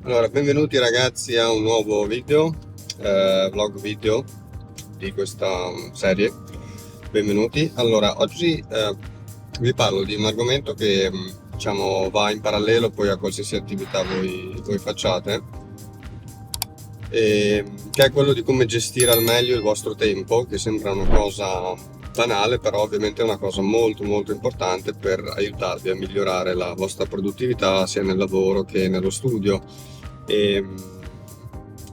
Allora, benvenuti ragazzi a un nuovo video, vlog video di questa serie. Benvenuti. Allora, oggi vi parlo di un argomento che diciamo va in parallelo poi a qualsiasi attività voi facciate, che è quello di come gestire al meglio il vostro tempo, che sembra una cosa banale, però ovviamente è una cosa molto molto importante per aiutarvi a migliorare la vostra produttività sia nel lavoro che nello studio. E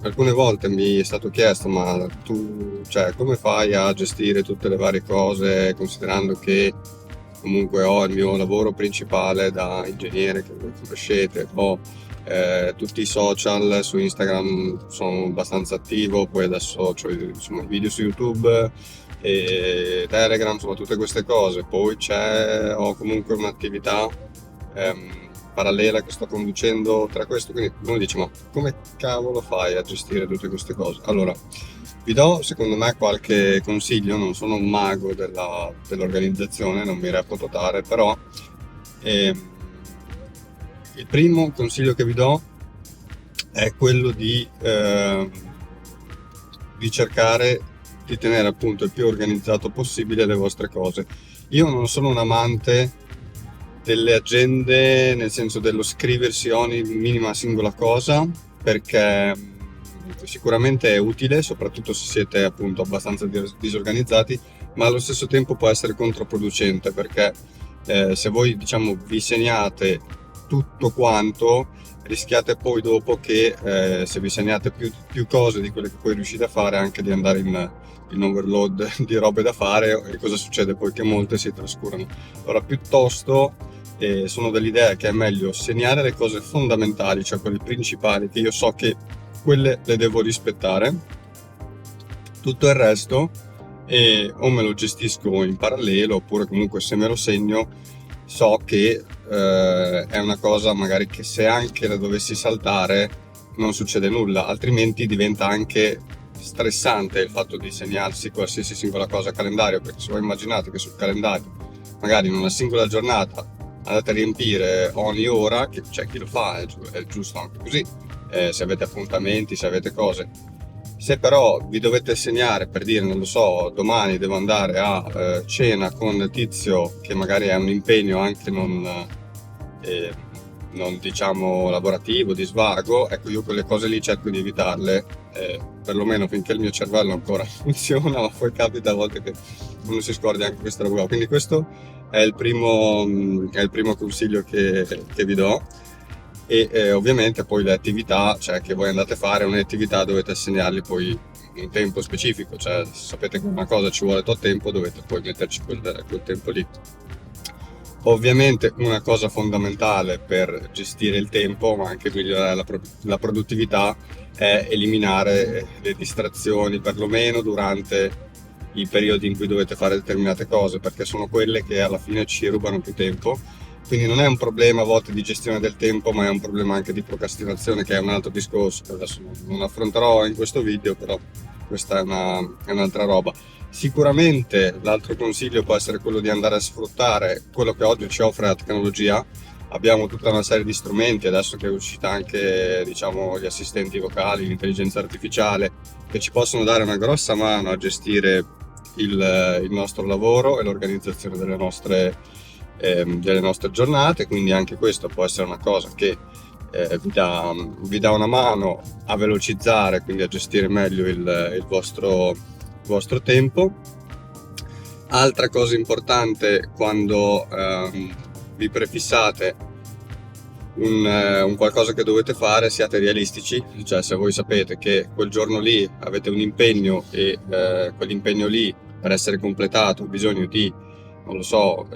alcune volte mi è stato chiesto, ma tu, cioè, come fai a gestire tutte le varie cose, considerando che comunque ho il mio lavoro principale da ingegnere, che voi conoscete, ho tutti i social, su Instagram sono abbastanza attivo, poi adesso ho insomma, i video su YouTube e Telegram, insomma tutte queste cose, poi ho comunque un'attività parallela che sto conducendo tra questo, quindi uno dice ma come cavolo fai a gestire tutte queste cose? Allora, vi do secondo me qualche consiglio, non sono un mago dell'organizzazione, non mi reputo tale, però ehm, il primo consiglio che vi do è quello di cercare di tenere appunto il più organizzato possibile le vostre cose. Io non sono un amante delle agende, nel senso dello scriversi ogni minima singola cosa, perché sicuramente è utile, soprattutto se siete appunto abbastanza disorganizzati, ma allo stesso tempo può essere controproducente, perché se voi diciamo vi segnate tutto quanto, rischiate poi dopo che se vi segnate più cose di quelle che poi riuscite a fare, anche di andare in overload di robe da fare, e cosa succede poi? Che molte si trascurano. Allora, piuttosto sono dell'idea che è meglio segnare le cose fondamentali, cioè quelle principali, che io so che quelle le devo rispettare, tutto il resto o me lo gestisco in parallelo, oppure comunque se me lo segno so che è una cosa magari che se anche la dovessi saltare non succede nulla, altrimenti diventa anche stressante il fatto di segnarsi qualsiasi singola cosa a calendario, perché se voi immaginate che sul calendario magari in una singola giornata andate a riempire ogni ora, che c'è chi lo fa, è giusto anche così, se avete appuntamenti, se avete cose. Se però vi dovete segnare per dire, non lo so, domani devo andare a cena con Tizio, che magari è un impegno anche eh, non diciamo lavorativo, di svago, ecco, io quelle cose lì cerco di evitarle, perlomeno finché il mio cervello ancora funziona, ma poi capita a volte che uno si scorda anche questa roba. Quindi questo è il primo consiglio che vi do. E ovviamente poi le attività, cioè che voi andate a fare un'attività, dovete assegnargli poi un tempo specifico, cioè se sapete che una cosa ci vuole tot tempo, dovete poi metterci quel tempo lì. Ovviamente una cosa fondamentale per gestire il tempo, ma anche migliorare la produttività, è eliminare le distrazioni, perlomeno durante i periodi in cui dovete fare determinate cose, perché sono quelle che alla fine ci rubano più tempo. Quindi non è un problema a volte di gestione del tempo, ma è un problema anche di procrastinazione, che è un altro discorso che adesso non affronterò in questo video, però questa è un'altra roba. Sicuramente l'altro consiglio può essere quello di andare a sfruttare quello che oggi ci offre la tecnologia. Abbiamo tutta una serie di strumenti, adesso che è uscita anche, diciamo, gli assistenti vocali, l'intelligenza artificiale, che ci possono dare una grossa mano a gestire il nostro lavoro e l'organizzazione delle nostre giornate, quindi anche questo può essere una cosa che vi dà una mano a velocizzare, quindi a gestire meglio il vostro tempo. Altra cosa importante quando vi prefissate un qualcosa che dovete fare, siate realistici, cioè se voi sapete che quel giorno lì avete un impegno e quell'impegno lì per essere completato ha bisogno di, non lo so,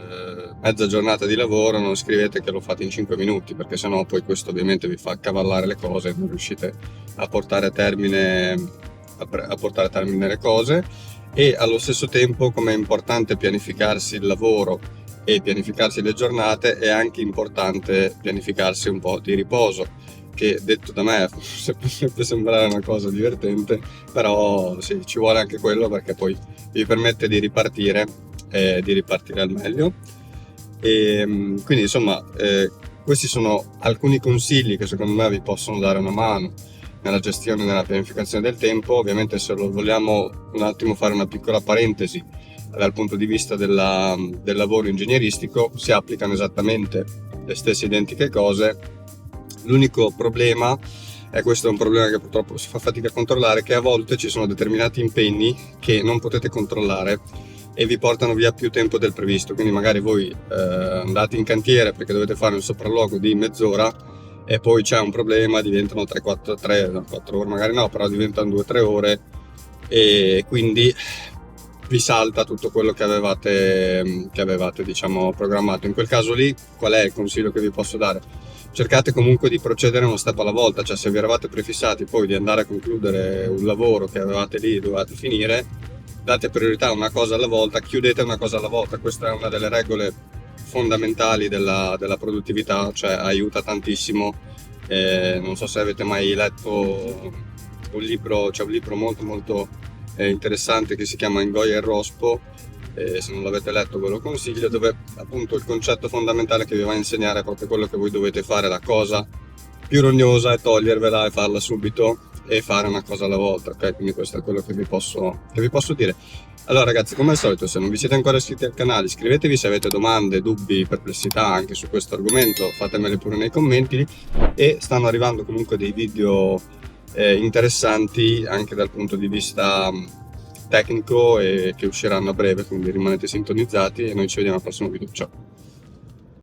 mezza giornata di lavoro, non scrivete che lo fate in 5 minuti, perché sennò poi questo ovviamente vi fa accavallare le cose e non riuscite a portare a termine, a portare a termine le cose. E allo stesso tempo, come è importante pianificarsi il lavoro e pianificarsi le giornate, è anche importante pianificarsi un po' di riposo, che detto da me potrebbe sembrare una cosa divertente, però sì, ci vuole anche quello, perché poi vi permette di ripartire al meglio. E quindi insomma, questi sono alcuni consigli che secondo me vi possono dare una mano nella gestione e nella pianificazione del tempo. Ovviamente, se lo vogliamo un attimo fare una piccola parentesi, dal punto di vista del lavoro ingegneristico si applicano esattamente le stesse identiche cose. L'unico problema, e questo è un problema che purtroppo si fa fatica a controllare, che a volte ci sono determinati impegni che non potete controllare e vi portano via più tempo del previsto. Quindi magari voi andate in cantiere perché dovete fare un sopralluogo di mezz'ora e poi c'è un problema, diventano 4 ore, magari no, però diventano 2-3 ore, e quindi vi salta tutto quello che avevate diciamo programmato. In quel caso lì, qual è il consiglio che vi posso dare? Cercate comunque di procedere uno step alla volta, cioè se vi eravate prefissati poi di andare a concludere un lavoro che avevate lì, dovevate finire, date priorità a una cosa alla volta, chiudete una cosa alla volta. Questa è una delle regole fondamentali della produttività, cioè aiuta tantissimo. Non so se avete mai letto un libro, c'è un libro molto molto interessante che si chiama Ingoia e Rospo, se non l'avete letto ve lo consiglio, dove appunto il concetto fondamentale che vi va a insegnare è proprio quello che voi dovete fare. La cosa più rognosa è togliervela e farla subito e fare una cosa alla volta, ok? Quindi questo è quello che vi posso dire. Allora ragazzi, come al solito, se non vi siete ancora iscritti al canale, iscrivetevi. Se avete domande, dubbi, perplessità anche su questo argomento, fatemele pure nei commenti. E stanno arrivando comunque dei video interessanti anche dal punto di vista tecnico, e che usciranno a breve, quindi rimanete sintonizzati e noi ci vediamo al prossimo video. Ciao!